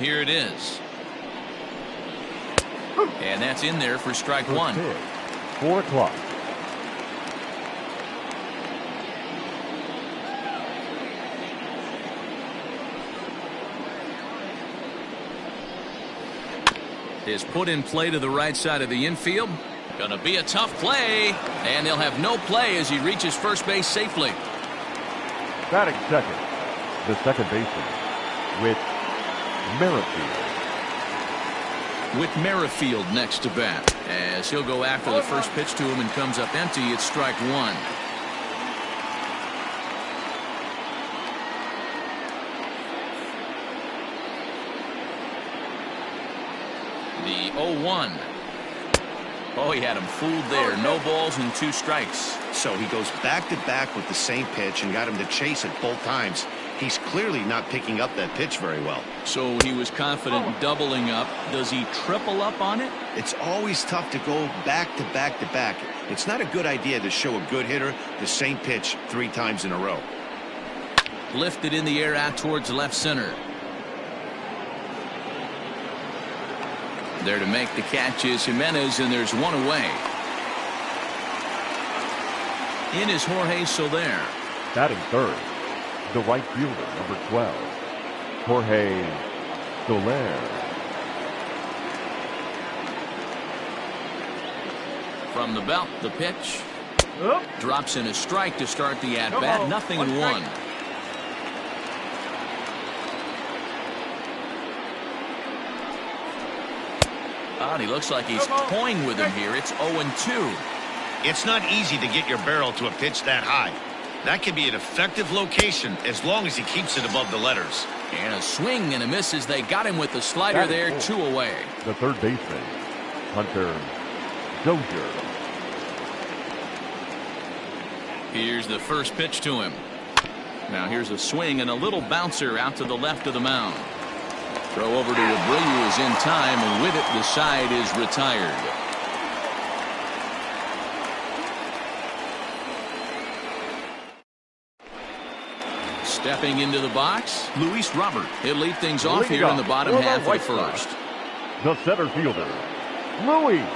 Here it is. And that's in there for strike one. 4 o'clock. Is put in play to the right side of the infield. Gonna be a tough play, and they'll have no play as he reaches first base safely. Batting second, the second baseman, with Merrifield. With Merrifield next to bat, as he'll go after the first pitch to him and comes up empty. It's strike one. The 0-1. Oh, he had him fooled there. No balls and 2 strikes. So he goes back to back with the same pitch and got him to chase it both times. He's clearly not picking up that pitch very well. So he was confident doubling up. Does he triple up on it? It's always tough to go back to back to back. It's not a good idea to show a good hitter the same pitch 3 times in a row. Lifted in the air out towards left center. There to make the catch is Jimenez, and there's one away. In is Jorge Soler. Batting third, the right fielder, number 12, Jorge Soler. From the belt, the pitch. Drops in a strike to start the at-bat. Nothing in one. And he looks like he's toying with him here. It's 0-2. It's not easy to get your barrel to a pitch that high. That can be an effective location as long as he keeps it above the letters. And a swing and a miss as they got him with the slider there. 2 away. The third baseman, Hunter Dozier. Here's the first pitch to him. Now here's a swing and a little bouncer out to the left of the mound. Throw over to Abreu is in time, and with it the side is retired. Stepping into the box, Luis Robert. He'll lead things off here in the bottom half of the first. The center fielder, Luis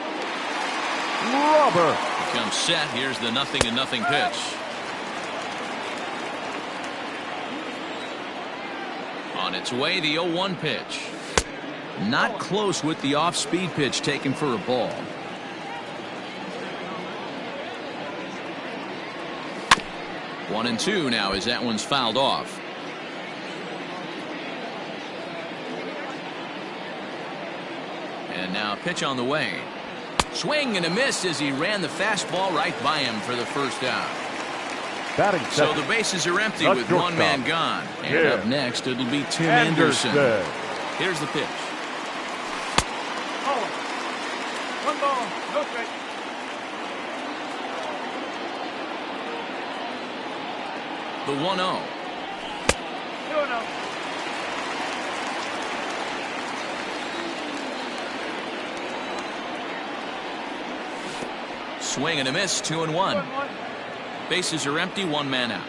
Robert. Comes set. Here's the 0-0 pitch. On its way, the 0-1 pitch. Not close with the off-speed pitch taken for a ball. One and two now as that one's fouled off. And now a pitch on the way. Swing and a miss as he ran the fastball right by him for the first out. So the bases are empty with one man gone. And up next, it'll be Tim Anderson. Here's the pitch. Oh. 1 ball, no strike. The 1-0. 2-0. Swing and a miss, 2-1. Bases are empty, one man out.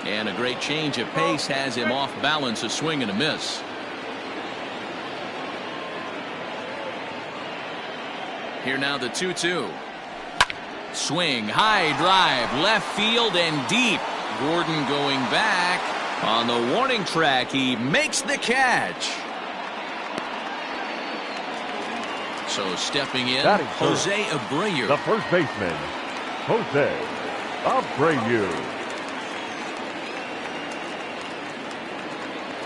And a great change of pace has him off balance, a swing and a miss. Here now the 2-2. Swing, high drive, left field and deep. Gordon going back. On the warning track, he makes the catch. So stepping in, Jose Abreu. The first baseman, Jose Abreu.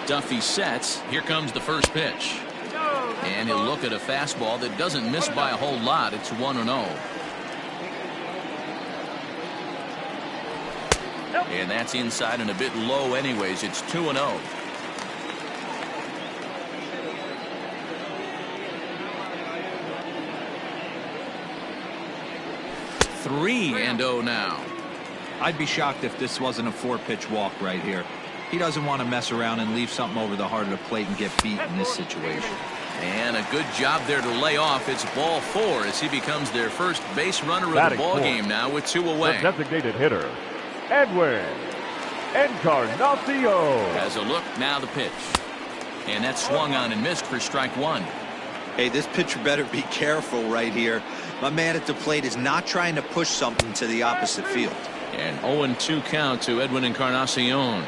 Duffy sets. Here comes the first pitch. And he'll look at a fastball that doesn't miss by a whole lot. It's 1-0. And that's inside and a bit low anyways. It's 2-0. 3-0 now. I'd be shocked if this wasn't a 4-pitch walk right here. He doesn't want to mess around and leave something over the heart of the plate and get beat in this situation. And a good job there to lay off. It's ball 4 as he becomes their first base runner of the ball game now with 2 away. The designated hitter, Edwin Encarnacion. Has a look, now the pitch. And that swung on and missed for strike one. Hey, this pitcher better be careful right here. My man at the plate is not trying to push something to the opposite field. An 0-2 count to Edwin Encarnacion.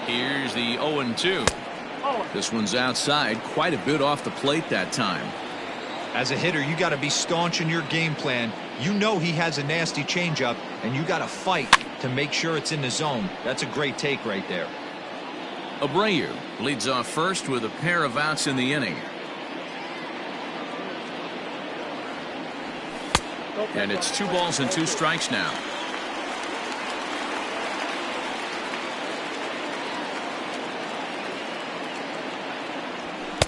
Here's the 0-2. This one's outside, quite a bit off the plate that time. As a hitter, you got to be staunch in your game plan. You know he has a nasty changeup, and you got to fight to make sure it's in the zone. That's a great take right there. Abreu leads off first with a pair of outs in the inning. And it's 2 balls and 2 strikes now.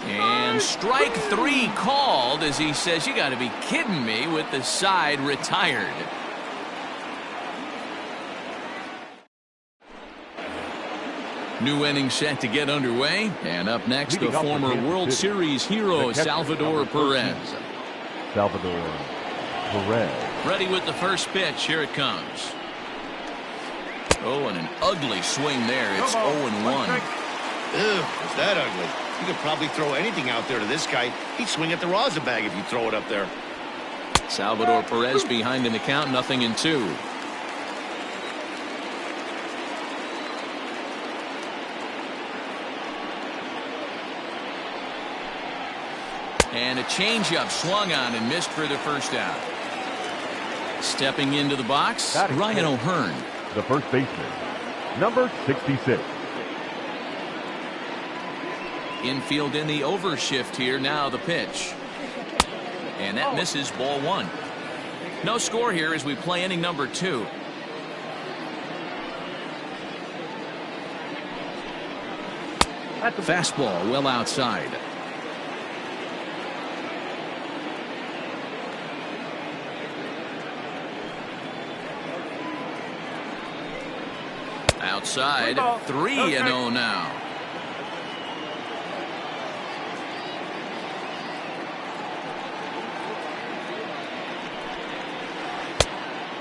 And strike 3 called as he says, you got to be kidding me, with the side retired. New inning set to get underway. And up next, the former World Series hero, Salvador Perez. Salvador Perez. Ready with the first pitch. Here it comes. Oh, and an ugly swing there. It's 0-1. Ew, is that ugly? You could probably throw anything out there to this guy. He'd swing at the rosin bag if you throw it up there. Salvador Perez behind in the count, 0-2. And a changeup swung on and missed for the first out. Stepping into the box, Ryan O'Hearn. The first baseman, number 66. Infield in the overshift here. Now the pitch. And that misses, ball 1. No score here as we play inning number 2. At the fastball well outside. Outside, 3-0 now.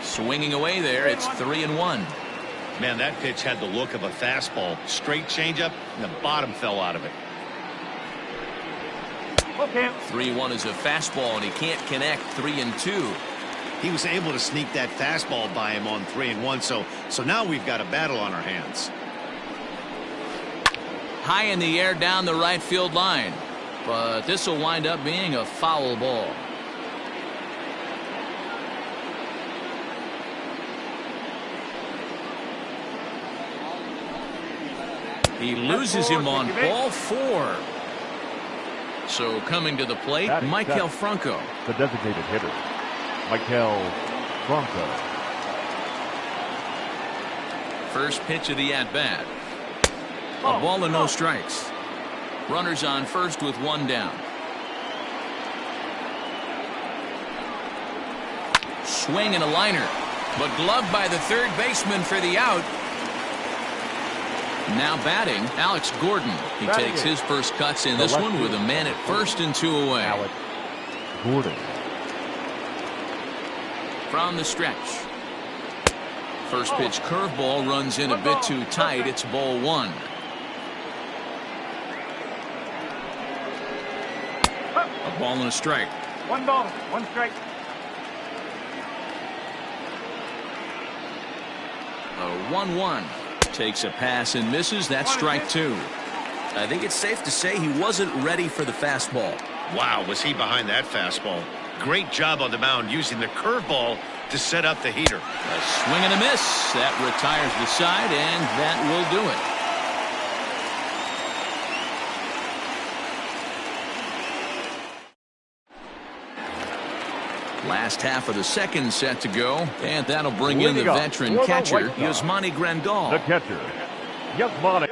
Swinging away there, it's 3-1. Man, that pitch had the look of a fastball. Straight changeup, and the bottom fell out of it. 3-1 is a fastball, and he can't connect. 3-2. He was able to sneak that fastball by him on 3-1, so now we've got a battle on our hands. High in the air down the right field line, but this will wind up being a foul ball. He loses him on ball 4. So coming to the plate, Maikel Franco. The designated hitter, Maikel Franco. First pitch of the at-bat. A ball and no strikes. Runners on first with 1 down. Swing and a liner, but gloved by the third baseman for the out. Now batting, Alex Gordon. He takes his first cuts in this one with a man at first and 2 away. Alex Gordon. From the stretch. First pitch curveball runs in a bit too tight. It's ball 1. A ball and a strike. 1 ball, 1 strike. A 1-1. Takes a pass and misses. That's strike 2. I think it's safe to say he wasn't ready for the fastball. Wow, was he behind that fastball. Great job on the mound using the curveball to set up the heater. A swing and a miss. That retires the side, and that will do it. Last half of the second set to go, and that'll bring in the veteran catcher, Yasmani Grandal. The catcher, Yasmani.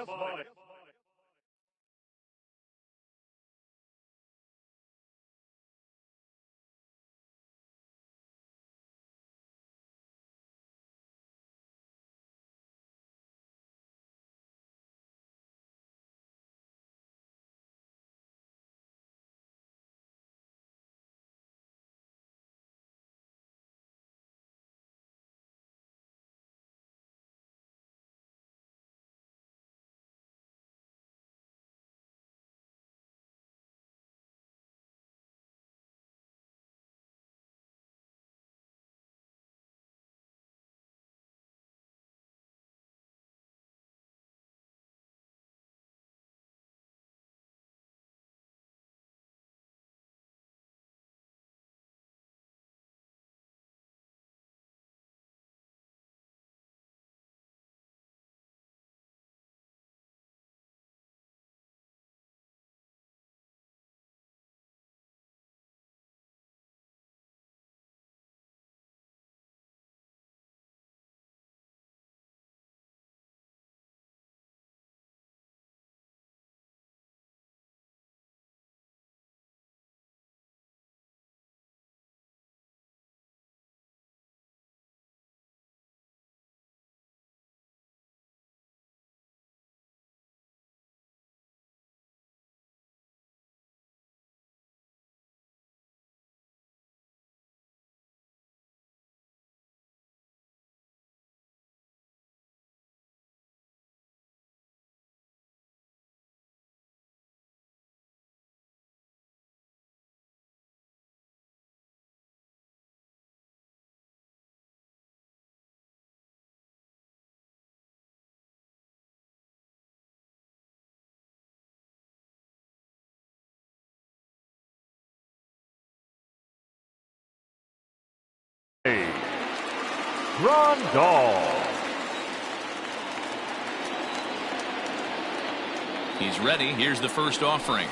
Grandal. He's ready. Here's the first offering.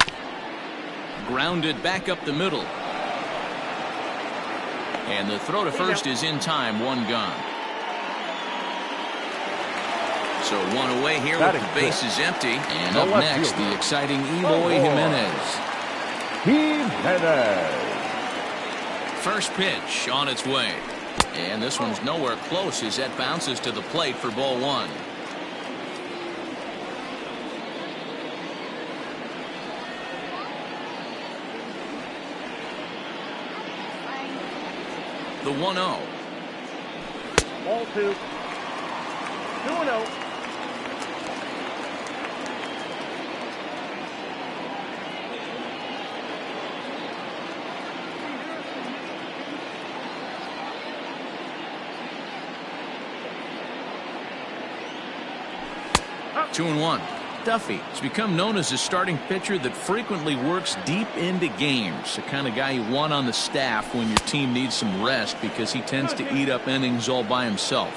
Grounded back up the middle. And the throw to first is in time. One gone. So one away here with the bases empty. And up next, the exciting Eloy Jimenez. First pitch on its way. And this one's nowhere close as that bounces to the plate for ball one. The 1-0. Ball two. 2-0. Two and one. Duffy has become known as a starting pitcher that frequently works deep into games. The kind of guy you want on the staff when your team needs some rest because he tends to eat up innings all by himself.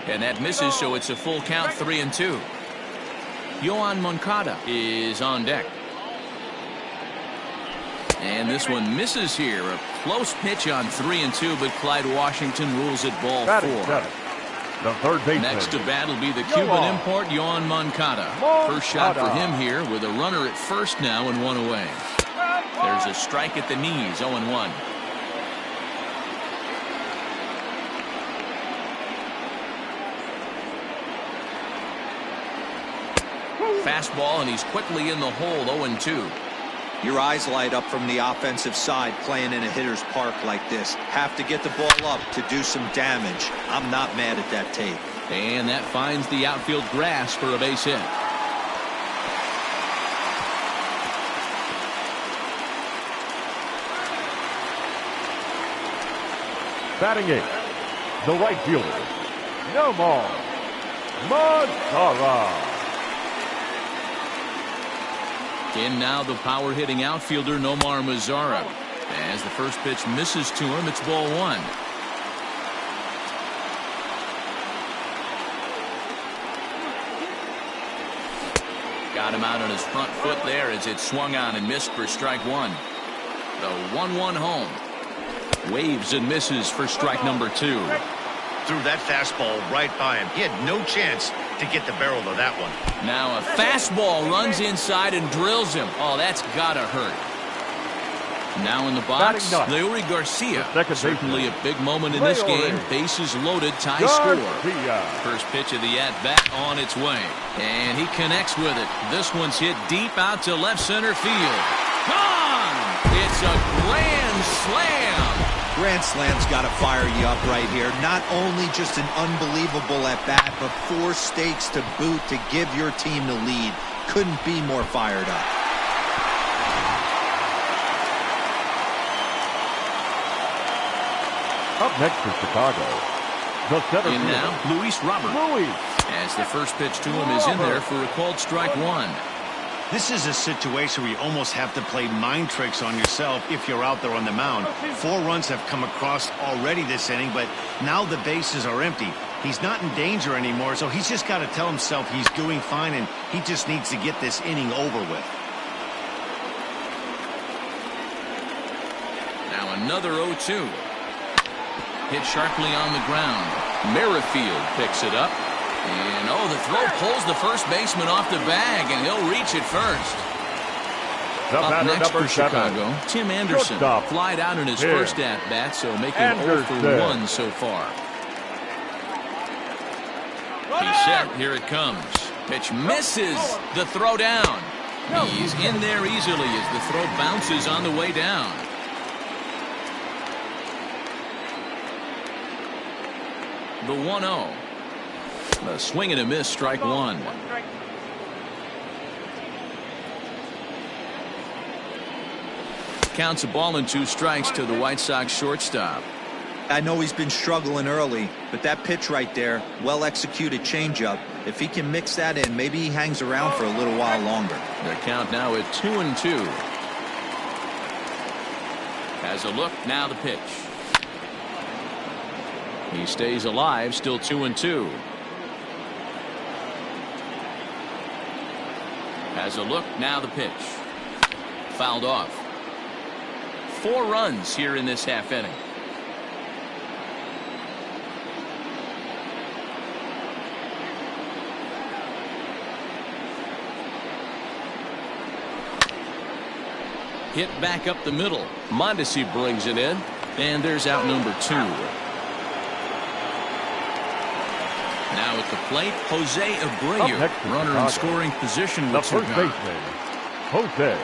And that misses, so it's a full count, 3-2. Yoan Moncada is on deck. And this one misses here. A close pitch on 3-2, but Clyde Washington rules it ball four. The third baseman. Next to bat will be the Cuban import, Yoan Moncada. First shot for him here with a runner at first now and one away. There's a strike at the knees, 0-1. Fastball, and he's quickly in the hole, 0-2. Your eyes light up from the offensive side playing in a hitter's park like this. Have to get the ball up to do some damage. I'm not mad at that tape. And that finds the outfield grass for a base hit. Batting eighth, the right fielder, Nomar Mazara. In now the power-hitting outfielder Nomar Mazara. As the first pitch misses to him, it's ball one. Got him out on his front foot there as it swung on and missed for strike one. The 1-1 home. Waves and misses for strike number two. Threw that fastball right by him. He had no chance to get the barrel of that one. Now a fastball runs inside and drills him. Oh, that's gotta hurt. Now in the box, Leury Garcia. Certainly a big moment in this game. Bases loaded, tie score. First pitch of the at-bat on its way. And he connects with it. This one's hit deep out to left center field. Gone! It's a grand slam. Grand Slam's got to fire you up right here. Not only just an unbelievable at-bat, but 4 stakes to boot to give your team the lead. Couldn't be more fired up. Up next for Chicago, the center fielder. Now, Luis Robert. As the first pitch to him is in there for a called strike one. This is a situation where you almost have to play mind tricks on yourself if you're out there on the mound. 4 runs have come across already this inning, but now the bases are empty. He's not in danger anymore, so he's just got to tell himself he's doing fine, and he just needs to get this inning over with. Now another 0-2. Hit sharply on the ground. Merrifield picks it up. And, the throw pulls the first baseman off the bag, and he'll reach it first. Up next for Chicago, Tim Anderson. Flied out in his first at-bat, so making 0 for 1 so far. He's set. Here it comes. Pitch misses. The throw down. He's in there easily as the throw bounces on the way down. The 1-0. A swing and a miss, strike one. Counts a ball and 2 strikes to the White Sox shortstop. I know he's been struggling early, but that pitch right there, well-executed changeup, if he can mix that in, maybe he hangs around for a little while longer. The count now at 2-2. Has a look, now the pitch. He stays alive, still 2-2. Has a look, now the pitch. Fouled off. 4 runs here in this half inning. Hit back up the middle. Mondesi brings it in, and there's out number 2. Now at the plate, Jose Abreu, runner in scoring position with the first baseman, Jose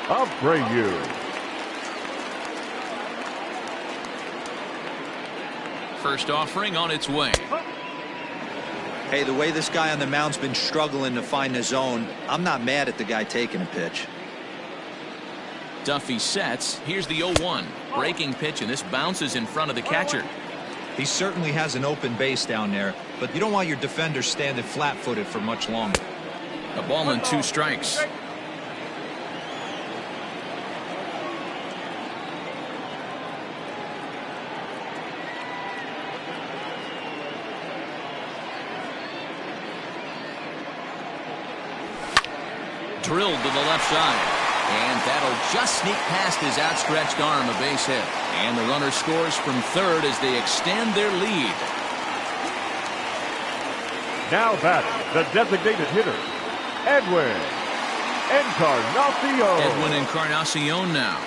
Abreu. First offering on its way. Hey, the way this guy on the mound's been struggling to find the zone, I'm not mad at the guy taking a pitch. Duffy sets. Here's the 0-1. Breaking pitch, and this bounces in front of the catcher. He certainly has an open base down there, but you don't want your defender standing flat-footed for much longer. A ball and 2 strikes. Drilled to the left side. And that'll just sneak past his outstretched arm, a base hit. And the runner scores from third as they extend their lead. Now batting, the designated hitter, Edwin Encarnacion. Edwin Encarnacion now.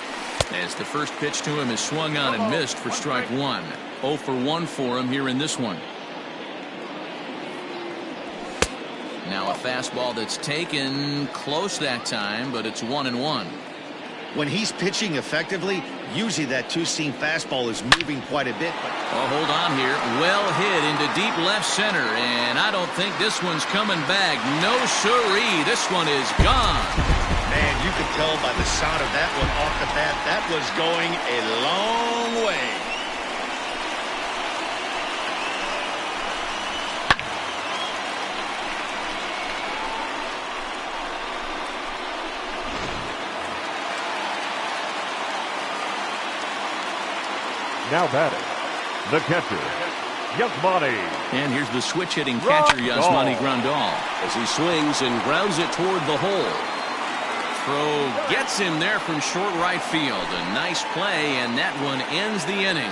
As the first pitch to him is swung on and missed for strike 1. 0 for 1 for him here in this one. Now a fastball that's taken close that time, but it's 1-1. When he's pitching effectively, usually that two-seam fastball is moving quite a bit. Oh, hold on here. Well hit into deep left center, and I don't think this one's coming back. No siree. This one is gone. Man, you could tell by the sound of that one off the bat, that was going a long way. Now batting, the catcher, Yasmani. And here's the switch-hitting catcher, Yasmani Grandal, as he swings and grounds it toward the hole. Throw gets him there from short right field. A nice play, and that one ends the inning.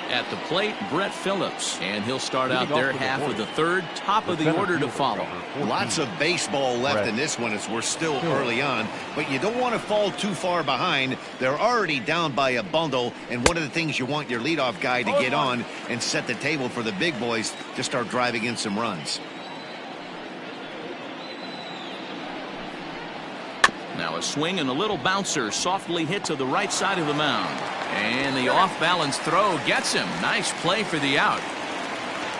At the plate, Brett Phillips, and he'll start out their half of the third, top of the order to follow. Lots of baseball left in this one as we're still early on, but you don't want to fall too far behind. They're already down by a bundle, and one of the things you want your leadoff guy to get on and set the table for the big boys to start driving in some runs. Now a swing and a little bouncer softly hit to the right side of the mound. And the off-balance throw gets him. Nice play for the out.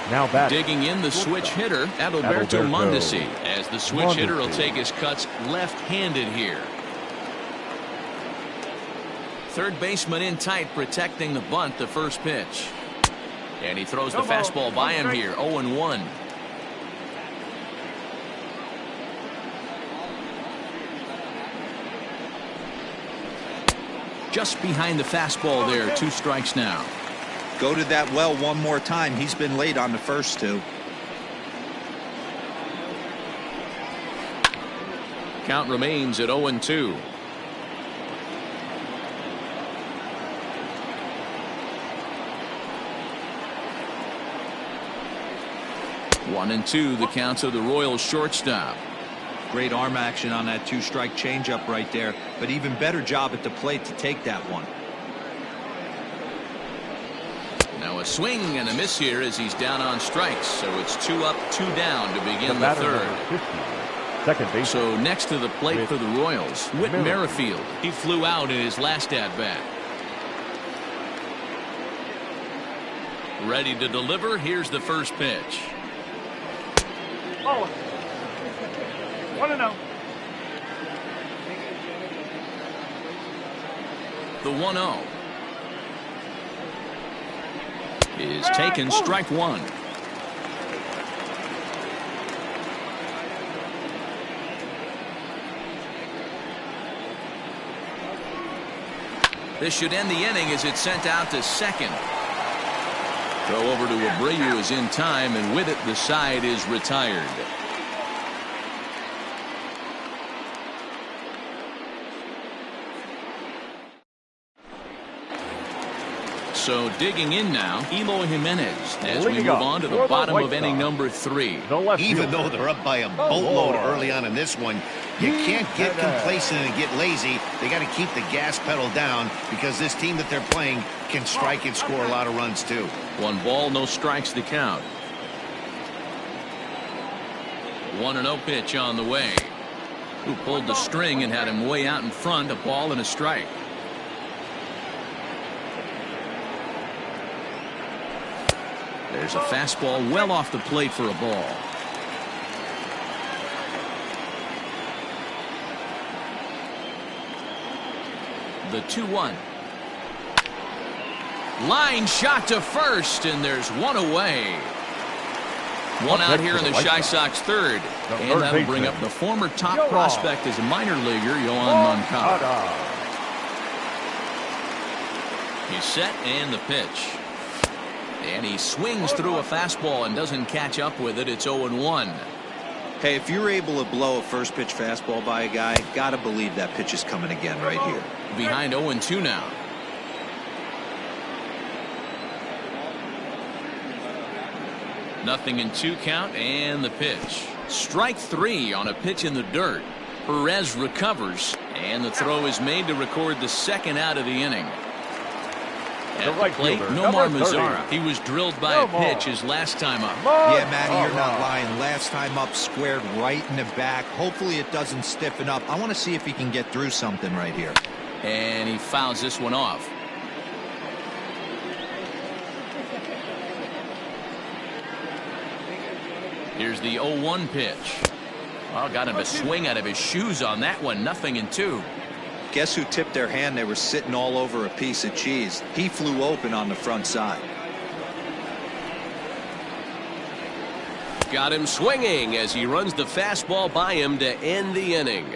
Now batting. Digging in the switch hitter, Adalberto Mondesi, as the switch hitter will take his cuts left-handed here. Third baseman in tight, protecting the bunt, the first pitch. And he throws the fastball by him here, 0-1. Just behind the fastball there, 2 strikes now. Go to that well one more time. He's been late on the first 2. Count remains at 0-2. One and 2, the counts of the Royals shortstop. Great arm action on that 2-strike changeup right there, but even better job at the plate to take that one. Now a swing and a miss here as he's down on strikes, so it's 2 up, 2 down to begin the third. Second base. So next to the plate for the Royals, Whit Merrifield. He flew out in his last at-bat. Ready to deliver. Here's the first pitch. Oh. 1-0. The 1-0 is taken, strike one. This should end the inning as it's sent out to second. Throw over to Abreu is in time, and with it, the side is retired. So digging in now, Eloy Jimenez as we move on to the bottom of inning number 3. Even though they're up by a boatload early on in this one, you can't get complacent and get lazy. They got to keep the gas pedal down because this team that they're playing can strike and score a lot of runs too. 1 ball, no strikes to count. 1-0 pitch on the way. Who pulled the string and had him way out in front, a ball and a strike. There's a fastball well off the plate for a ball. The 2-1. Line shot to first, and there's one away. One out here in the Chi Sox third. And that'll bring up the former top prospect as a minor leaguer, Yohan Moncada. He's set, and the pitch. And he swings through a fastball and doesn't catch up with it. It's 0-1. Hey, if you're able to blow a first pitch fastball by a guy, gotta believe that pitch is coming again right here. Behind 0-2 now. Nothing in 2 count, and the pitch. Strike 3 on a pitch in the dirt. Perez recovers, and the throw is made to record the second out of the inning. At the plate, Nomar Mazara. He was drilled by a pitch his last time up. Yeah, Matty, you're not lying. Last time up, squared right in the back. Hopefully it doesn't stiffen up. I want to see if he can get through something right here. And he fouls this one off. Here's the 0-1 pitch. Well, got him a swing out of his shoes on that one. Nothing in 2. Guess who tipped their hand? They were sitting all over a piece of cheese. He flew open on the front side. Got him swinging as he runs the fastball by him to end the inning.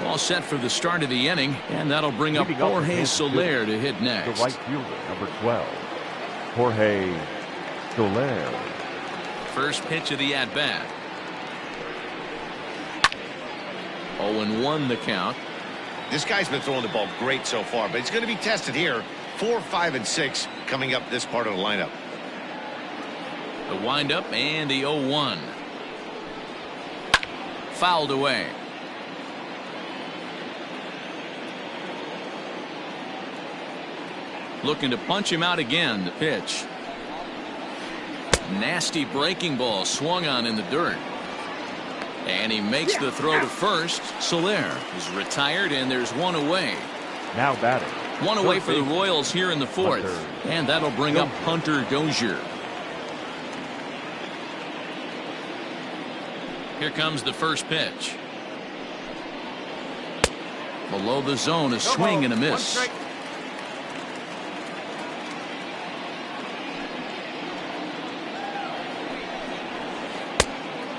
All set for the start of the inning, and that'll bring up Jorge Soler to hit next. The right fielder, number 12, Jorge Soler. First pitch of the at-bat. 0-1 the count. This guy's been throwing the ball great so far, but he's going to be tested here. 4, 5, and 6 coming up this part of the lineup. The windup and the 0-1. Fouled away. Looking to punch him out again. The pitch. Nasty breaking ball swung on in the dirt. And he makes the throw to first. Soler is retired, and there's one away. Now batting. One away for the Royals here in the 4th. And that'll bring up Hunter Dozier. Here comes the first pitch. Below the zone, a swing and a miss.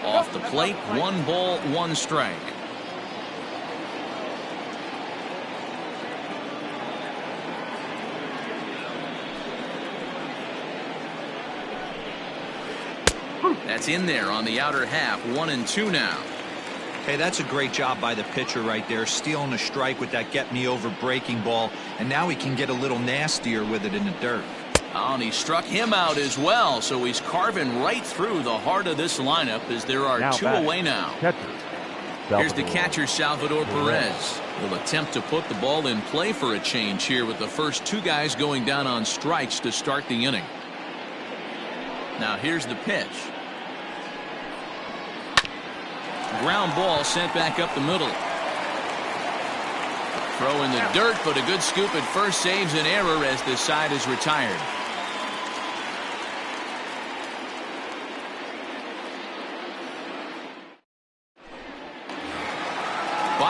Off the plate, 1 ball, 1 strike. That's in there on the outer half. 1-2 now. Hey, that's a great job by the pitcher right there, stealing a strike with that get-me-over breaking ball, and now he can get a little nastier with it in the dirt. Oh, and he struck him out as well, so he's carving right through the heart of this lineup as there are 2 away now. Here's the catcher, Salvador Perez. Will attempt to put the ball in play for a change here with the first 2 guys going down on strikes to start the inning. Now here's the pitch. Ground ball sent back up the middle. Throw in the dirt, but a good scoop at first saves an error as the side is retired.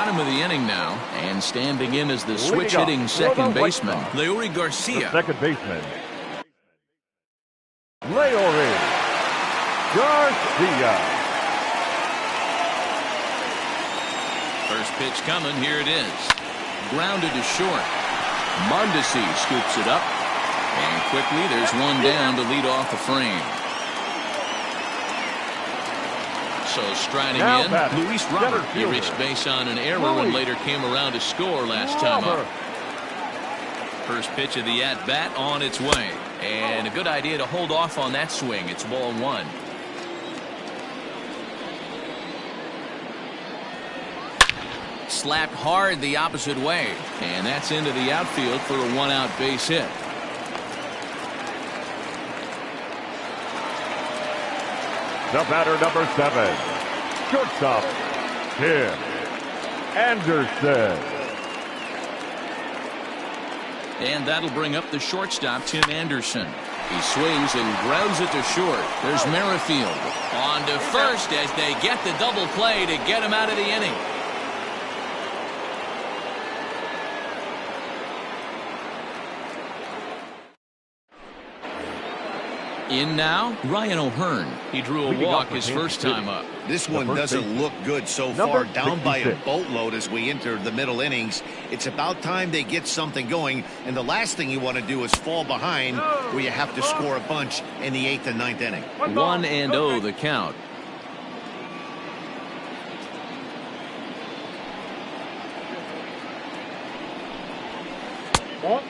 bottom of the inning now, and standing in as the switch-hitting second baseman, Leury Garcia. The second baseman, Leury Garcia. First pitch coming. Here it is. Grounded to short. Mondesi scoops it up. And quickly there's one down to lead off the frame. So striding in, Luis Robert. He reached base on an error and later came around to score last time up. First pitch of the at-bat on its way. And a good idea to hold off on that swing. It's ball one. Slapped hard the opposite way. And that's into the outfield for a one-out base hit. The batter, number 7, shortstop, Tim Anderson. And that'll bring up the shortstop, Tim Anderson. He swings and grounds it to short. There's Merrifield on to first as they get the double play to get him out of the inning. In now, Ryan O'Hearn. He drew a walk his first time up. This one doesn't look good so far. Down by a boatload as we enter the middle innings. It's about time they get something going, and the last thing you want to do is fall behind where you have to score a bunch in the 8th and 9th inning. 1-0 the count.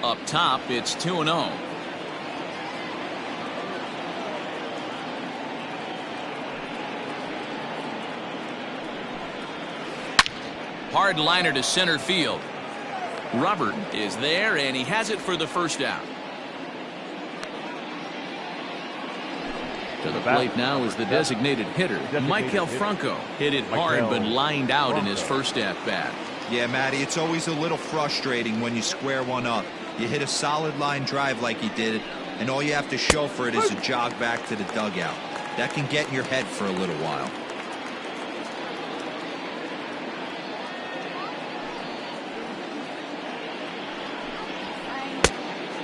Up top, it's 2-0. Hard liner to center field. Robert is there, and he has it for the first out. To the plate now is the designated hitter, Maikel Franco. Hit it hard, but lined out in his first at-bat. Yeah, Matty, it's always a little frustrating when you square one up. You hit a solid line drive like he did, and all you have to show for it is a jog back to the dugout. That can get in your head for a little while.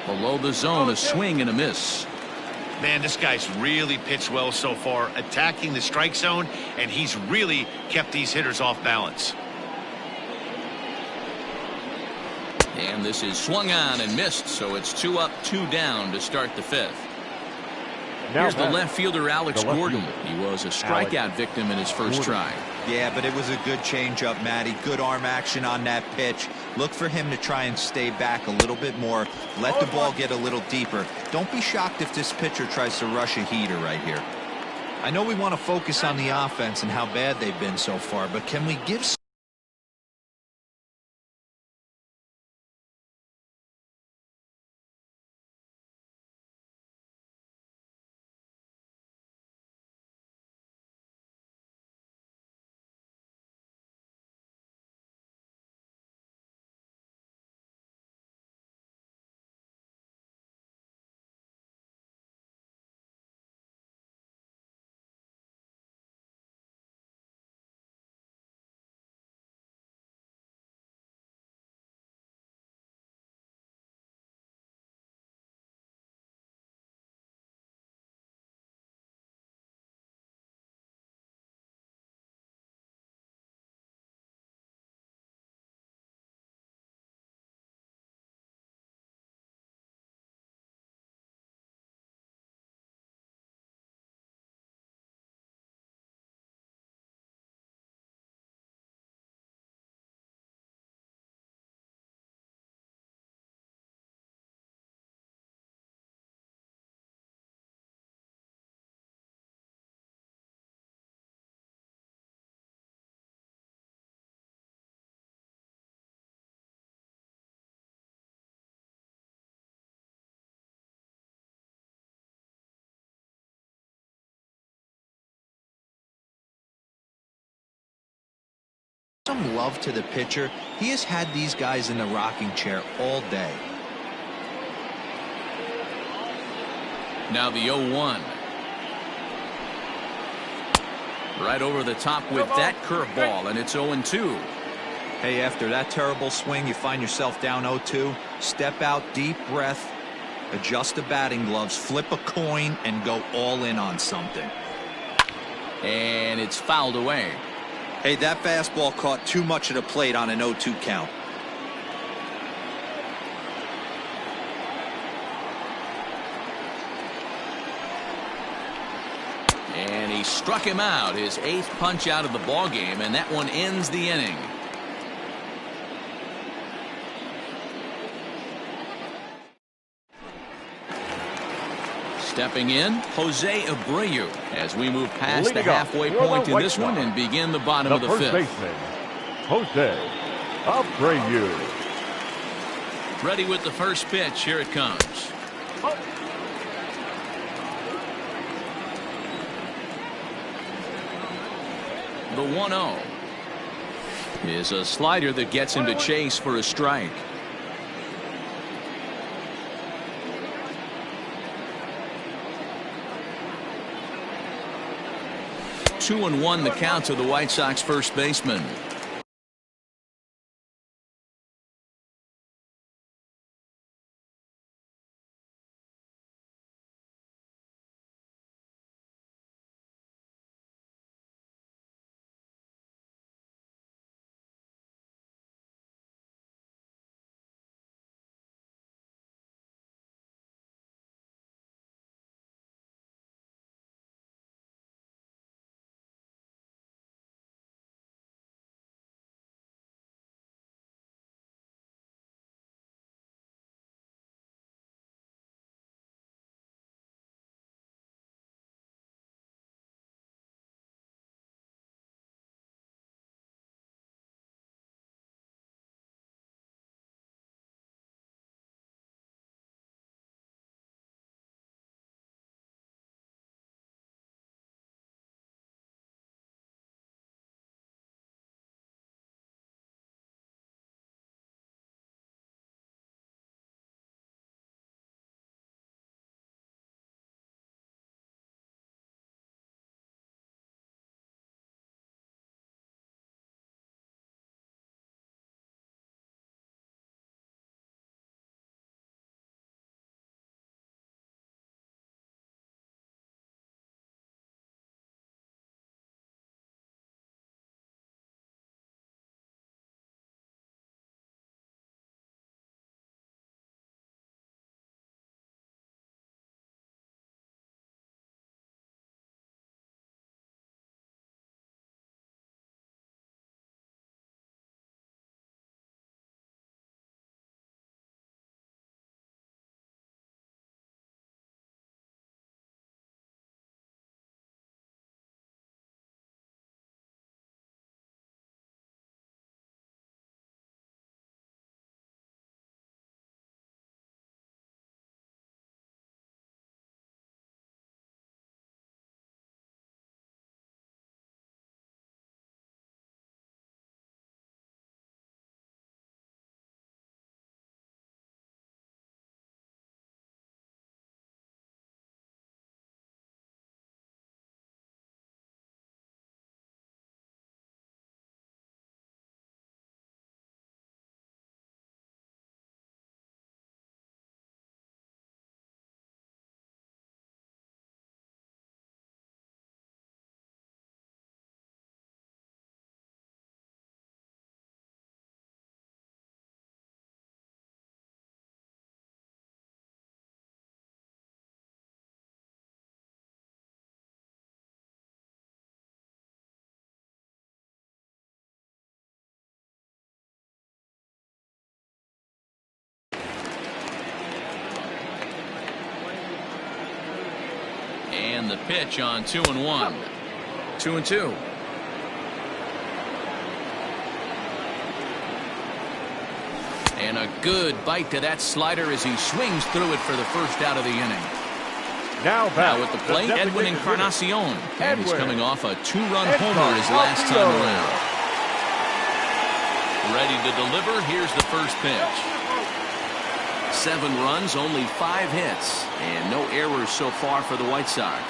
Below the zone, a swing and a miss. Man, this guy's really pitched well so far, attacking the strike zone, and he's really kept these hitters off balance. And this is swung on and missed, so it's 2 up, 2 down to start the 5th. Here's the left fielder, Alex Gordon. He was a strikeout victim in his first try. Yeah, but it was a good changeup, Matty. Good arm action on that pitch. Look for him to try and stay back a little bit more. Let the ball get a little deeper. Don't be shocked if this pitcher tries to rush a heater right here. I know we want to focus on the offense and how bad they've been so far, but can we give some love to the pitcher? He has had these guys in the rocking chair all day. Now the 0-1. Right over the top with that curveball, and it's 0-2. Hey, after that terrible swing, you find yourself down 0-2. Step out, deep breath, adjust the batting gloves, flip a coin, and go all in on something. And it's fouled away. Hey, that fastball caught too much of the plate on an 0-2 count. And he struck him out, his 8th punch out of the ball game, and that one ends the inning. Stepping in, Jose Abreu, as we move past the halfway point in this one and begin the bottom of the 5th. First baseman, Jose Abreu. Ready with the first pitch. Here it comes. The 1-0 is a slider that gets him to chase for a strike. Two and one the count to the White Sox first baseman. And the pitch on 2-1. 2-2. And a good bite to that slider as he swings through it for the first out of the inning. Now with the plate, Edwin Encarnacion. And he's coming off a 2-run homer his last time around. Ready to deliver. Here's the first pitch. 7 runs, only 5 hits, and no errors so far for the White Sox.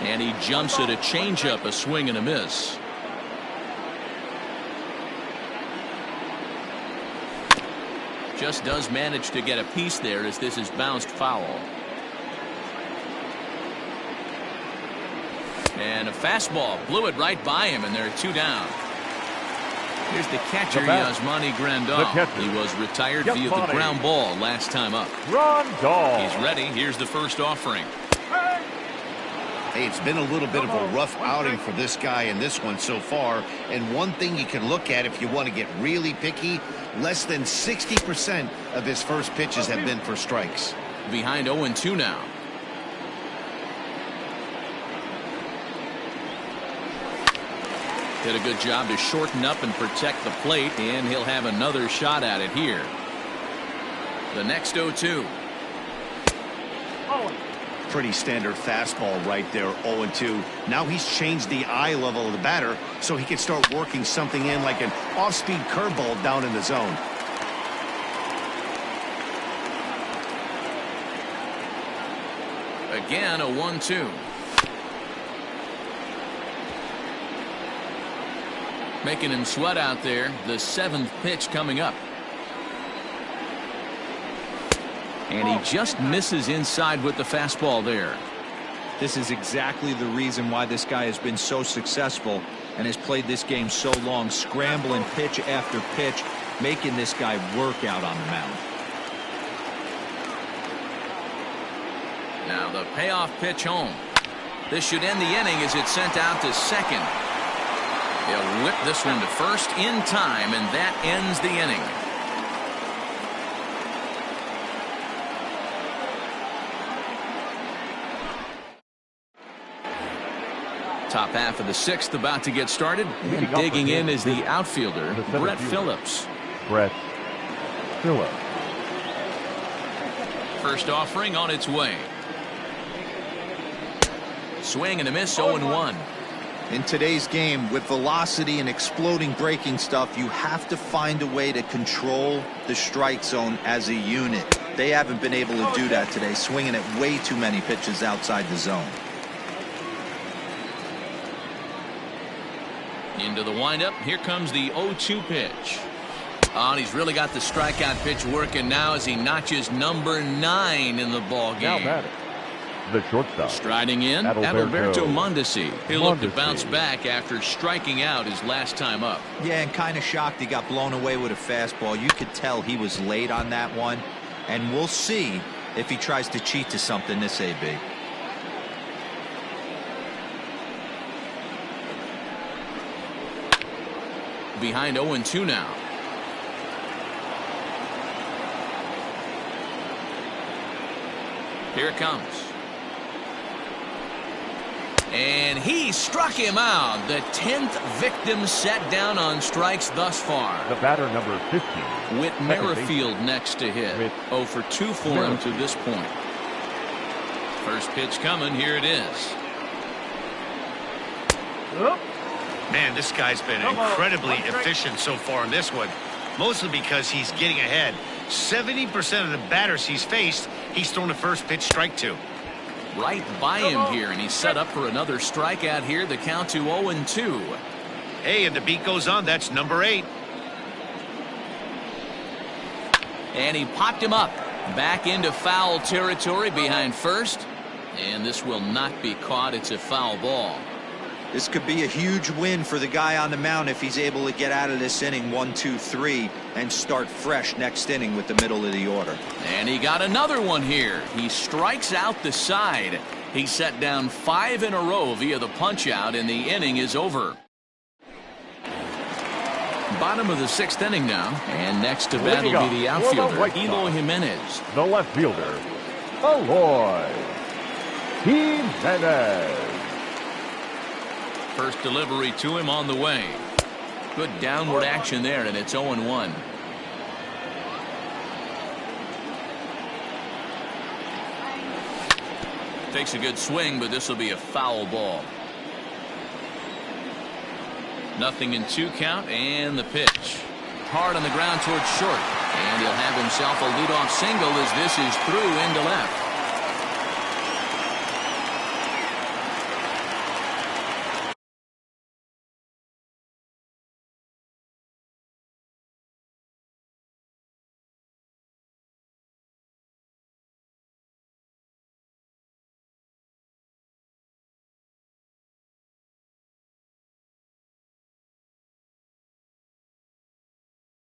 And he jumps at a changeup, a swing and a miss. Just does manage to get a piece there as this is bounced foul. And a fastball blew it right by him, and there are 2 down. Here's the catcher, Yasmani Grandal. He was retired via the ground ball last time up. Grandal. He's ready. Here's the first offering. Hey, it's been a little bit of a rough outing for this guy in this one so far. And one thing you can look at if you want to get really picky, less than 60% of his first pitches have been for strikes. Behind 0-2 now. Did a good job to shorten up and protect the plate, and he'll have another shot at it here. The next 0-2. Pretty standard fastball right there, 0-2. Now he's changed the eye level of the batter so he can start working something in like an off-speed curveball down in the zone. Again, a 1-2. Making him sweat out there. The 7th pitch coming up. And he just misses inside with the fastball there. This is exactly the reason why this guy has been so successful and has played this game so long, scrambling pitch after pitch, making this guy work out on the mound. Now the payoff pitch home. This should end the inning as it's sent out to second. He'll whip this one to first in time, and that ends the inning. Top half of the 6th about to get started. And digging in is the outfielder, Brett Phillips. Brett Phillips. First offering on its way. Swing and a miss, 0-1. In today's game, with velocity and exploding breaking stuff, you have to find a way to control the strike zone as a unit. They haven't been able to do that today, swinging at way too many pitches outside the zone. Into the windup. Here comes the 0-2 pitch. Oh, and he's really got the strikeout pitch working now as he notches number 9 in the ball game. Now batting, the shortstop. Striding in, Adalberto Mondesi. He'll look to bounce back after striking out his last time up. Yeah, and kind of shocked he got blown away with a fastball. You could tell he was late on that one. And we'll see if he tries to cheat to something this AB. Behind 0-2 now. Here it comes. And he struck him out. The 10th victim set down on strikes thus far. The batter, number 15. Whit Merrifield next to hit. 0 for 2 for him to this point. First pitch coming. Here it is. Man, this guy's been incredibly efficient so far in this one, mostly because he's getting ahead. 70% of the batters he's faced, he's thrown the first pitch strike to. Right by him here, and he's set up for another strikeout here. The count to 0-2. Hey, and the beat goes on. That's number 8. And he popped him up. Back into foul territory behind first. And this will not be caught. It's a foul ball. This could be a huge win for the guy on the mound if he's able to get out of this inning 1, 2, 3 and start fresh next inning with the middle of the order. And he got another one here. He strikes out the side. He set down 5 in a row via the punch out, and the inning is over. Bottom of the 6th inning now, and next to bat will be the outfielder, Eloy Jimenez. The left fielder, Eloy Jimenez. First delivery to him on the way. Good downward action there, and it's 0-1. Takes a good swing, but this will be a foul ball. 0-2 count, and the pitch. Hard on the ground towards short. And he'll have himself a leadoff single as this is through into left.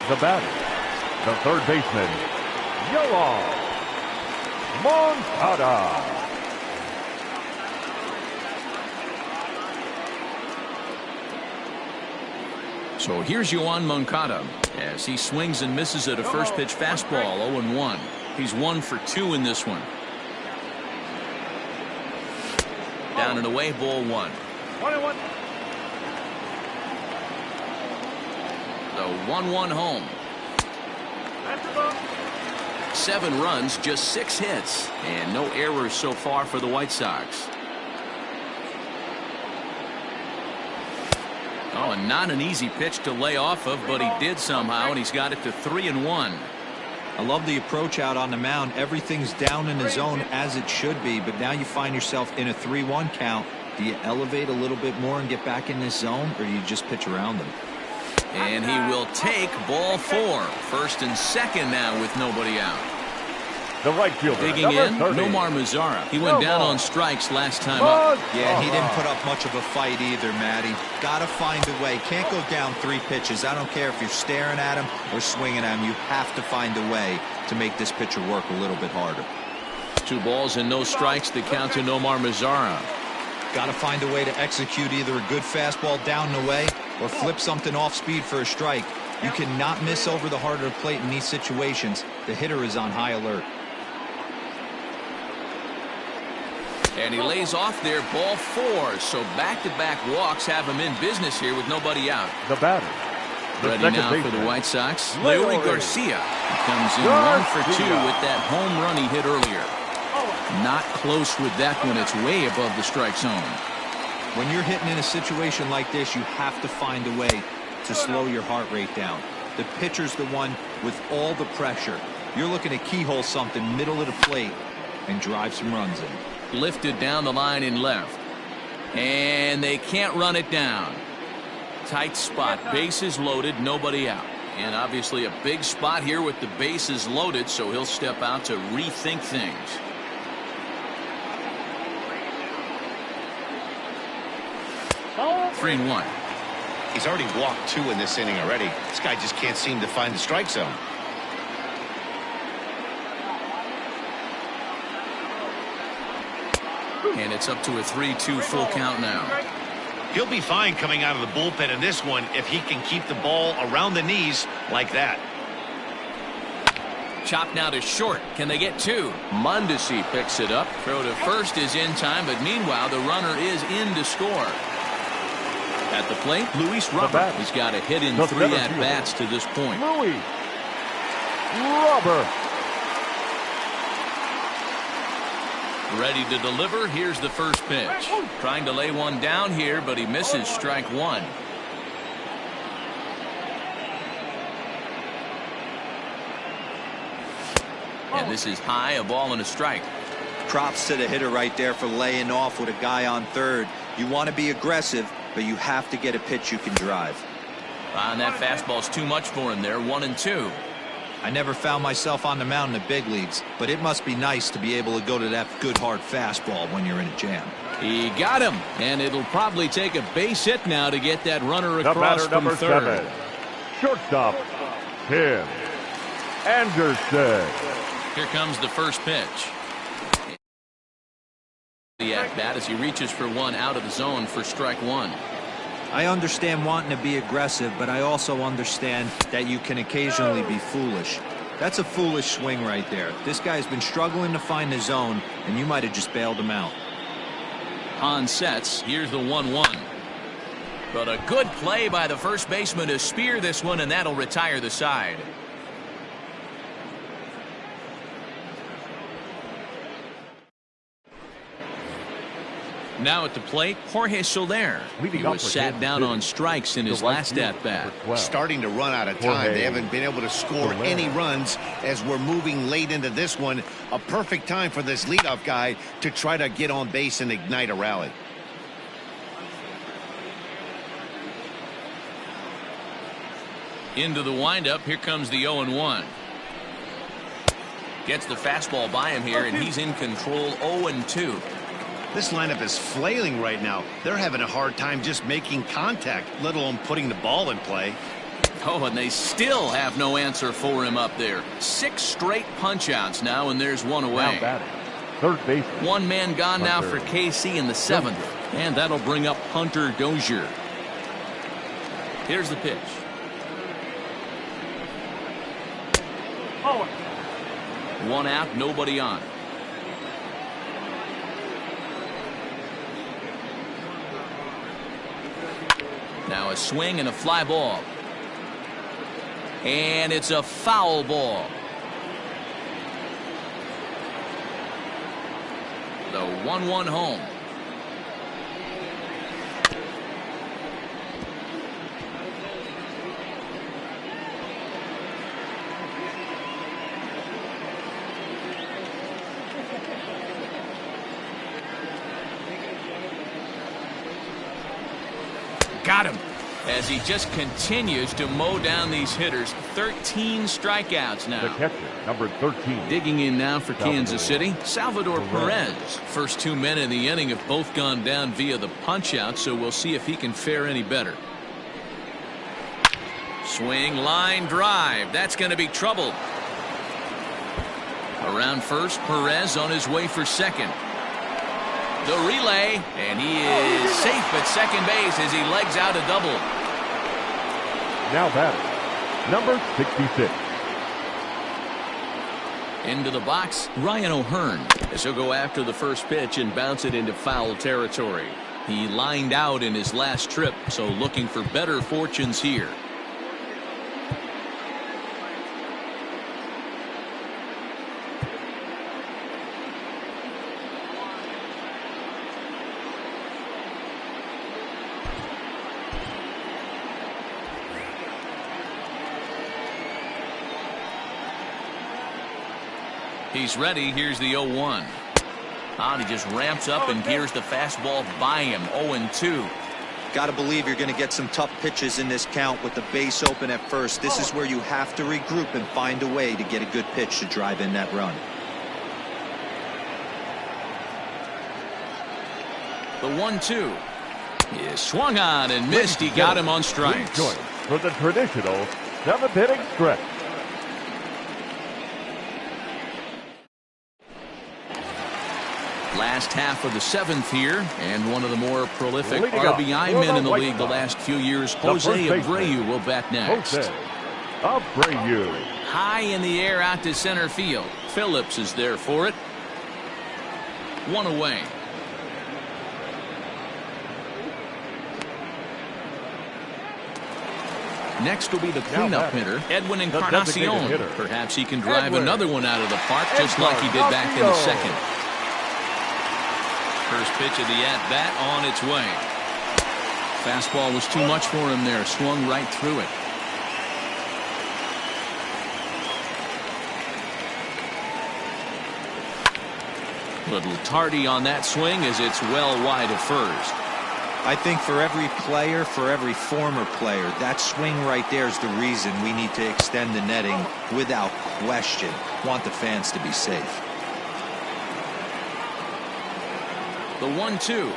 The batter, the third baseman, Yoan Moncada. So here's Yoan Moncada as he swings and misses at a first pitch fastball. 0-1. He's 1 for 2 in this one. Down and away, ball 1. 1-1. The 1-1 home. 7 runs, just 6 hits, and no errors so far for the White Sox. Oh, and not an easy pitch to lay off of, but he did somehow, and he's got it to 3-1. I love the approach out on the mound. Everything's down in the zone as it should be, but now you find yourself in a 3-1 count. Do you elevate a little bit more and get back in this zone, or do you just pitch around them? And he will take ball 4. First and second now with nobody out. The right fielder, digging in, 30. Nomar Mazara. He went down on strikes last time up. Yeah, he didn't put up much of a fight either, Matty. Gotta find a way. Can't go down 3 pitches. I don't care if you're staring at him or swinging at him. You have to find a way to make this pitcher work a little bit harder. 2 balls and no strikes. The count to Nomar Mazara. Gotta find a way to execute either a good fastball down and away or flip something off speed for a strike. You cannot miss over the heart of the plate in these situations. The hitter is on high alert. And he lays off there, ball 4. So back-to-back walks have him in business here with nobody out. The batter. Ready now for the White Sox. Leury Garcia. He comes in 1 for 2 with that home run he hit earlier. Not close with that one. It's way above the strike zone. When you're hitting in a situation like this, you have to find a way to slow your heart rate down. The pitcher's the one with all the pressure. You're looking to keyhole something middle of the plate and drive some runs in. Lifted down the line in left. And they can't run it down. Tight spot. Bases loaded. Nobody out. And obviously a big spot here with the bases loaded, so he'll step out to rethink things. Ball 3-1. He's already walked 2 in this inning already. This guy just can't seem to find the strike zone. And it's up to a 3-2 full count now. He'll be fine coming out of the bullpen in this one if he can keep the ball around the knees like that. Chop now to short. Can they get 2? Mondesi picks it up. Throw to first is in time, but meanwhile the runner is in to score. At the plate, Luis Robert. He's got a hit in 3 at-bats to this point. Luis Robert. Ready to deliver. Here's the first pitch. Trying to lay one down here, but he misses strike 1. And this is high, a ball and a strike. Props to the hitter right there for laying off with a guy on third. You want to be aggressive, but you have to get a pitch you can drive. And that fastball's too much for him there. 1-2. I never found myself on the mound in the big leagues, but it must be nice to be able to go to that good hard fastball when you're in a jam. He got him, and it'll probably take a base hit now to get that runner The across batter, from number third. 7. Shortstop, Tim Anderson. Here comes the first pitch. The at-bat as he reaches for one out of the zone for strike 1. I understand wanting to be aggressive, but I also understand that you can occasionally be foolish. That's a foolish swing right there. This guy's been struggling to find the zone, and you might have just bailed him out. On sets, here's the 1-1. But a good play by the first baseman to spear this one, and that'll retire the side. Now at the plate, Jorge Soler. He was sat down on strikes in his last at-bat. Starting to run out of time. They haven't been able to score any runs as we're moving late into this one. A perfect time for this leadoff guy to try to get on base and ignite a rally. Into the windup. Here comes the 0-1. Gets the fastball by him here, and he's in control. 0-2. This lineup is flailing right now. They're having a hard time just making contact, let alone putting the ball in play. Oh, and they still have no answer for him up there. 6 straight punch-outs now, and there's one away. Now batting, third base. One man gone now for KC in the 7th, and that'll bring up Hunter Dozier. Here's the pitch. Forward. 1 out, nobody on. Now a swing and a fly ball. And it's a foul ball. The 1-1 home. Got him. As he just continues to mow down these hitters. 13 strikeouts now. The catcher, number 13. Digging in now for Kansas City, Salvador Perez. First 2 men in the inning have both gone down via the punch-out, so we'll see if he can fare any better. Swing, line drive. That's going to be trouble. Around first, Perez on his way for second. The relay, and he is safe at second base as he legs out a double. Now batting, number 66. Into the box, Ryan O'Hearn, as he'll go after the first pitch and bounce it into foul territory. He lined out in his last trip, so looking for better fortunes here. He's ready. Here's the 0-1. And he just ramps up and gears the fastball by him. 0-2. Got to believe you're going to get some tough pitches in this count with the base open at first. This is where you have to regroup and find a way to get a good pitch to drive in that run. The 1-2 is swung on and missed. He got him on strikes. Joint for the traditional 7th inning stretch. Last half of the 7th here, and one of the more prolific RBI men in the league the last few years, Jose Abreu, will bat next. Jose Abreu. High in the air out to center field. Phillips is there for it. 1 away. Next will be the cleanup hitter, Edwin Encarnacion. Perhaps he can drive another one out of the park, just like he did back in the 2nd. First pitch of the at-bat on its way. Fastball was too much for him there. Swung right through it. Little tardy on that swing as it's well wide of first. I think for every player, for every former player, that swing right there is the reason we need to extend the netting without question. Want the fans to be safe. The 1-2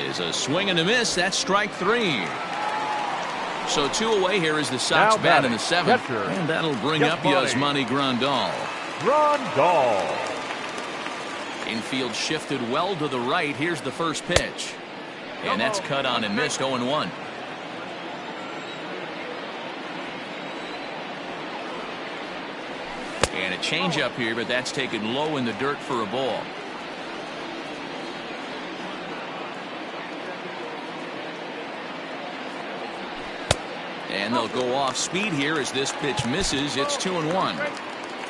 is a swing and a miss. That's strike 3. So 2 away. Here is the Sox bat in the 7th. Catcher, and that'll bring up Yasmani Grandal. Infield shifted well to the right. Here's the first pitch. And that's cut on and missed. 0-1. And a changeup here, but that's taken low in the dirt for a ball. And they'll go off speed here as this pitch misses. It's 2-1.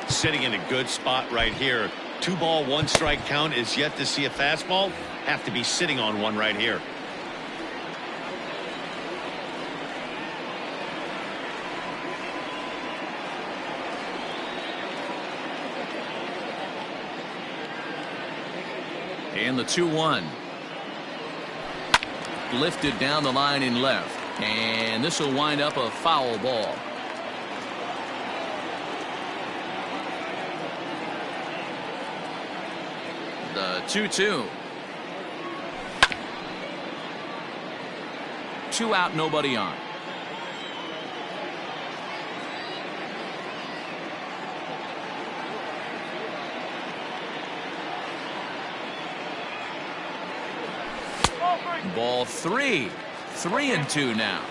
Sitting in a good spot right here. 2 ball, 1 strike count is yet to see a fastball. Have to be sitting on one right here. And the 2-1. Lifted down the line in left. And this will wind up a foul ball. The 2-2. 2 out, nobody on. Ball 3. 3-2 now.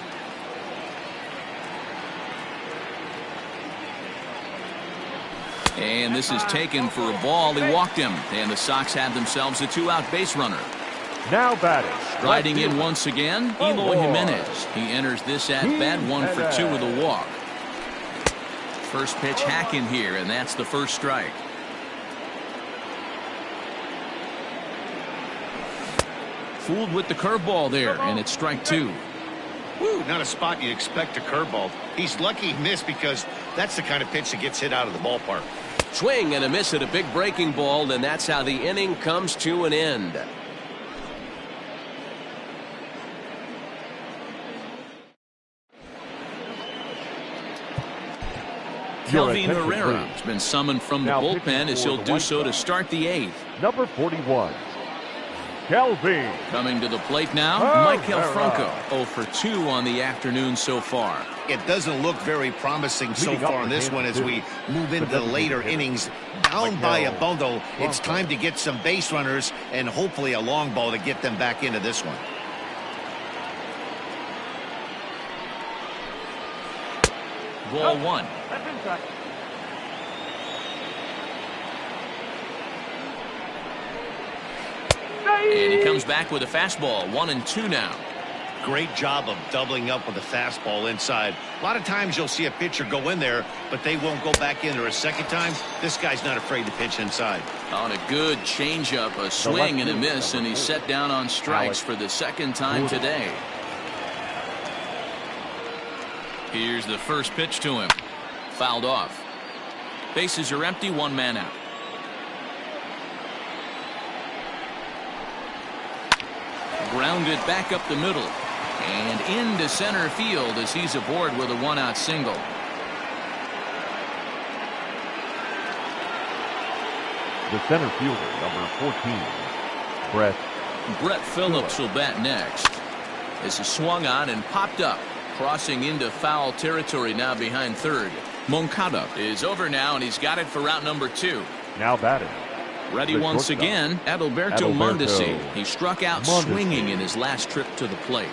And this is taken for a ball. He walked him. And the Sox have themselves a 2-out base runner. Now batting. Striding in once again, Eloy Jimenez. He enters this at-bat 1 for 2 with a walk. First pitch hacking here, and that's the first strike. Fooled with the curveball there, and it's strike 2. Woo, not a spot you'd expect a curveball. He's lucky he missed because that's the kind of pitch that gets hit out of the ballpark. Swing and a miss at a big breaking ball, and that's how the inning comes to an end. Kelvin Herrera has been summoned from the bullpen as he'll do so to start the 8th. Number 41, Kelvin. Coming to the plate now, Michael Franco. 0 for 2 on the afternoon so far. It doesn't look very promising so far on this one as we move into the later innings. Down by a bundle, it's time to get some base runners and hopefully a long ball to get them back into this one. Ball 1. And he comes back with a fastball. 1-2 now. Great job of doubling up with a fastball inside. A lot of times you'll see a pitcher go in there, but they won't go back in there a second time. This guy's not afraid to pitch inside. On a good changeup, a swing and a miss, and he's set down on strikes for the second time today. Here's the first pitch to him. Fouled off. Bases are empty, 1 man out. Grounded back up the middle and into center field as he's aboard with a 1-out single. The center fielder, number 14, Brett Phillips will bat next. This is swung on and popped up, crossing into foul territory now behind third. Moncada is over now, and he's got it for route number 2. Now batting. Ready once again, Adalberto Mondesi. He struck out swinging in his last trip to the plate.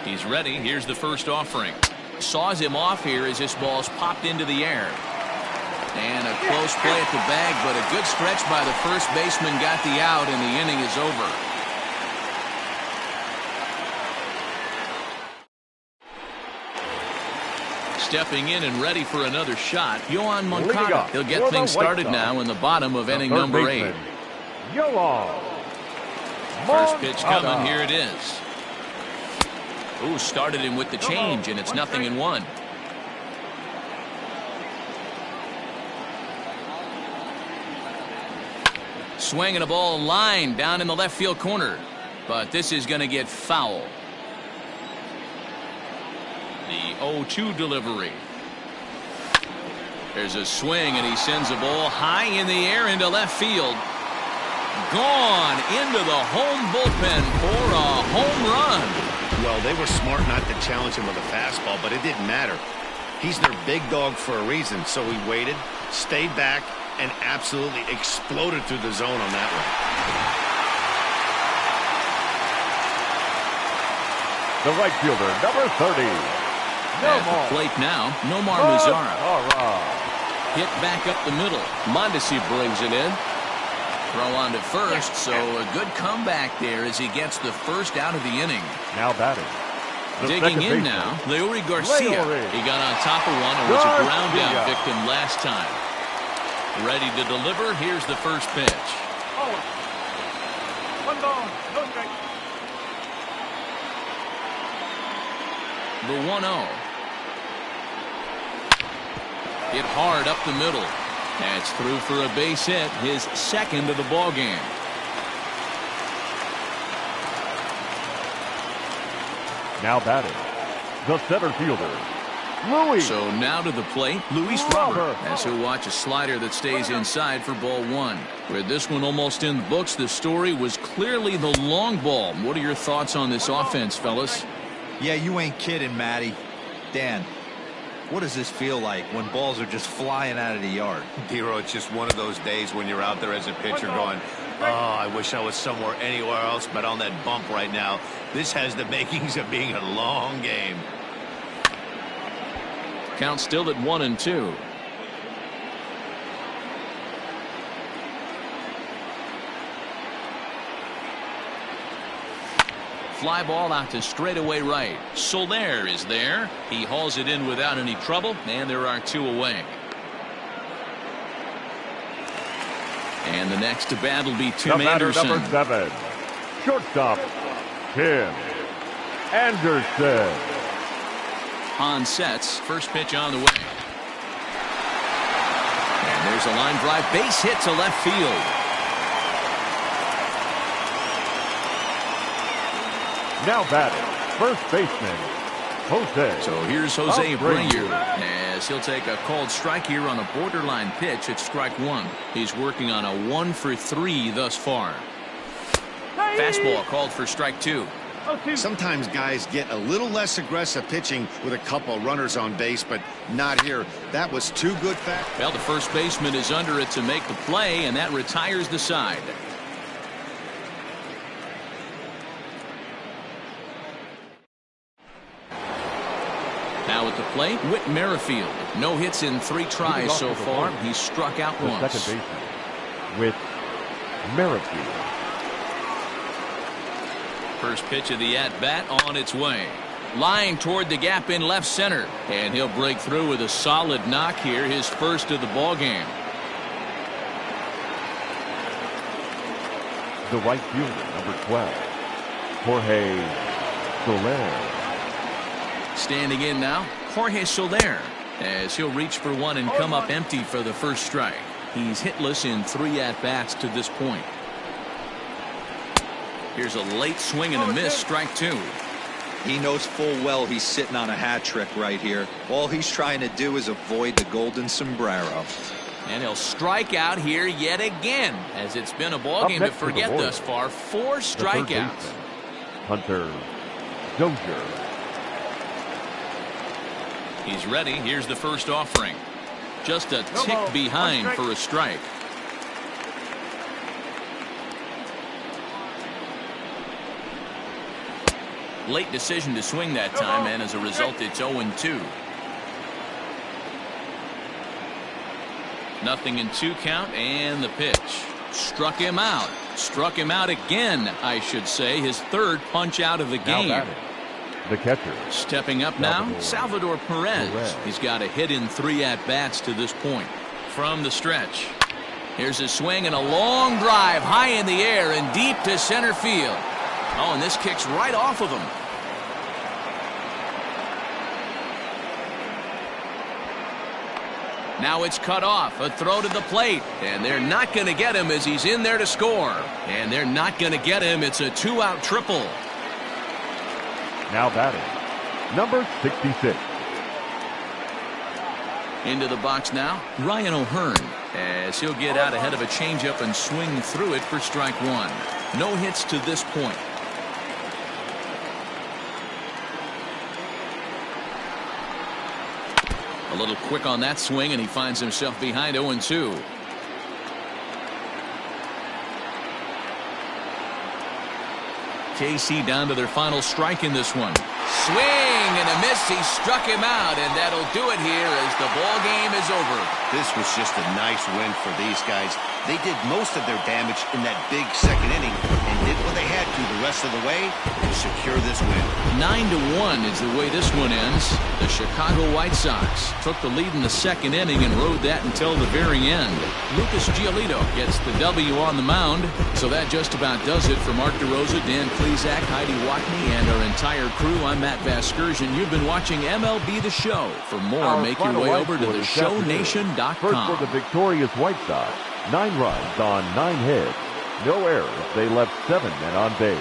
He's ready. Here's the first offering. Saws him off here as this ball's popped into the air. And a close play at the bag, but a good stretch by the first baseman got the out, and the inning is over. Stepping in and ready for another shot, Yoan Moncada. He'll get things started now in the bottom of inning number 8. First pitch coming, here it is. Ooh, started him with the change, and it's 0-1. Swinging a ball line down in the left field corner, but this is going to get foul. The 0-2 delivery. There's a swing, and he sends a ball high in the air into left field. Gone into the home bullpen for a home run. Well, they were smart not to challenge him with a fastball, but it didn't matter. He's their big dog for a reason, so he waited, stayed back, and absolutely exploded through the zone on that one. The right fielder, number 30. At the plate now, Nomar Mazara. Hit back up the middle. Mondesi brings it in. Throw on to first, so a good comeback there as he gets the first out of the inning. Now batting. Digging in now, Leury Garcia. He got on top of one and was a ground down victim last time. Ready to deliver. Here's the first pitch. One ball, no strike. The 1-0. Hit hard up the middle. That's through for a base hit, his second of the ball game. Now batting, the center fielder, Luis. So now to the plate, Luis Robert, as he'll watch a slider that stays inside for ball 1. With this one almost in the books, the story was clearly the long ball. What are your thoughts on this offense, fellas? Yeah, you ain't kidding, Matty. Dan, what does this feel like when balls are just flying out of the yard? Hero, it's just one of those days when you're out there as a pitcher going, Oh, I wish I was anywhere else but on that bump right now. This has the makings of being a long game. Count still at 1-2. Fly ball out to straightaway right. Soler is there. He hauls it in without any trouble, and there are 2 away. And the next to bat will be Tim Anderson. Number 7, shortstop, Tim Anderson. On sets, first pitch on the way. And there's a line drive, base hit to left field. Now batting, first baseman, Jose. So here's Jose Abreu as he'll take a called strike here on a borderline pitch at strike 1. He's working on a 1-for-3 thus far. Fastball called for strike 2. Sometimes guys get a little less aggressive pitching with a couple of runners on base, but not here. That was too good fast. Well, the first baseman is under it to make the play, and that retires the side. Now at the plate, Whit Merrifield. No hits in 3 tries so far. He's struck out once. Second baseman, Whit Merrifield. First pitch of the at-bat on its way. Lying toward the gap in left center. And he'll break through with a solid knock here, his first of the ball game. The right fielder, number 12, Jorge Soler. Standing in now, Jorge Soler, as he'll reach for one and come up empty for the first strike. He's hitless in 3 at-bats to this point. Here's a late swing and a miss, strike 2. He knows full well he's sitting on a hat trick right here. All he's trying to do is avoid the golden sombrero. And he'll strike out here yet again, as it's been a ball game to forget thus far. 4 strikeouts. Hunter Dozier. He's ready. Here's the first offering. Just a tick behind for a strike. Late decision to swing that time, and as a result, it's 0-2. Nothing in 2 count, and the pitch. Struck him out. Struck him out again, I should say. His 3rd punch out of the game. The catcher. Stepping up now, Salvador Perez. He's got a hit in 3 at-bats to this point. From the stretch. Here's a swing and a long drive high in the air and deep to center field. Oh, and this kicks right off of him. Now it's cut off. A throw to the plate. And they're not going to get him as he's in there to score. And they're not going to get him. It's a 2-out triple. Now batting, number 66. Into the box now, Ryan O'Hearn, as he'll get out ahead of a changeup and swing through it for strike 1. No hits to this point. A little quick on that swing, and he finds himself behind 0-2. KC down to their final strike in this one. Swing and a miss. He struck him out, and that'll do it here as the ball game is over. This was just a nice win for these guys. They did most of their damage in that big 2nd inning and did what they had to the rest of the way to secure this win. 9-1 is the way this one ends. The Chicago White Sox took the lead in the 2nd inning and rode that until the very end. Lucas Giolito gets the W on the mound. So that just about does it for Mark DeRosa, Dan Klezak, Heidi Watney, and our entire crew. I'm Matt Vasgersian. You've been watching MLB The Show. For more, make your way over to theshownation.com. First for the victorious White Sox. 9 runs on 9 hits. No errors. They left 7 men on base.